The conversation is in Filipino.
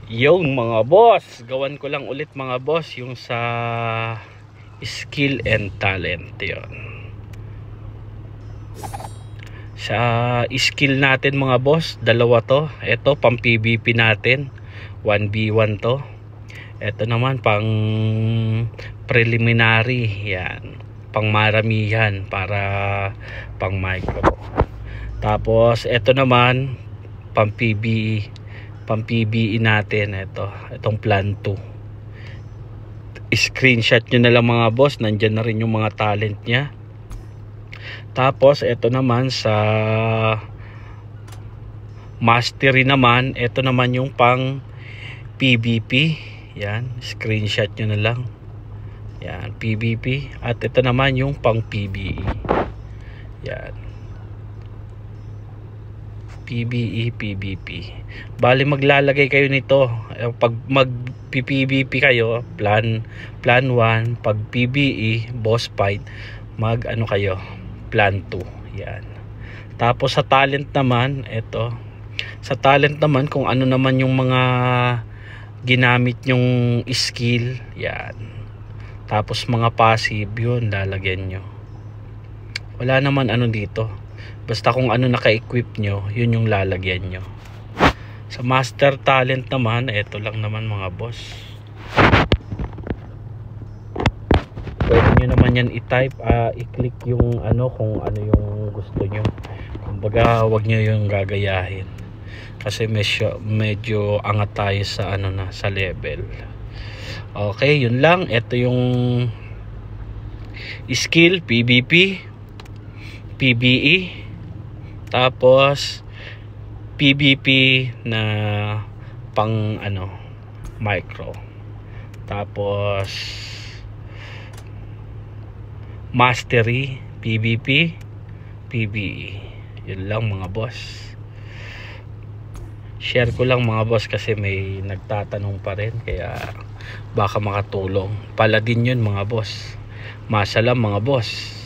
Yung mga boss, gawan ko lang ulit mga boss yung sa skill and talent. Yun. Sa skill natin mga boss, dalawa to. Ito pang PVP natin, 1v1 to. Ito naman pang preliminary, yan, pang maramihan para pang micro. Tapos ito naman pang PBE natin. Itong plan 2. Screenshot nyo na lang mga boss, nandyan na rin yung mga talent nya. Tapos ito naman sa mastery naman, ito naman yung pang PVP. Yan, screenshot nyo na lang. Yan, PVP. At ito naman yung pang PBE. Yan, PBE, PVP. Bali maglalagay kayo nito pag mag PVP kayo, plan 1. Pag PBE, boss fight, mag ano kayo, plan 2. Yan. Tapos sa talent naman, ito. Sa talent naman, kung ano naman yung mga ginamit yung skill, yan. Tapos mga passive, yun lalagyan nyo. Wala naman ano dito. Basta kung ano naka-equip nyo, yun yung lalagyan nyo. Sa master talent naman, ito lang naman mga boss. Pwede nyo naman yan i-type, i-click yung ano, kung ano yung gusto nyo. Kumbaga, wag nyo yung gagayahin. Kasi medyo angat tayo sa ano na, sa level. Okay, yun lang. Ito yung skill, PVP, PBE, tapos PVP na pang ano, micro. Tapos mastery, PVP, PBE. Yun lang mga boss. Share ko lang mga boss kasi may nagtatanong pa rin, kaya baka makatulong. Pala din yun mga boss. Masalam mga boss.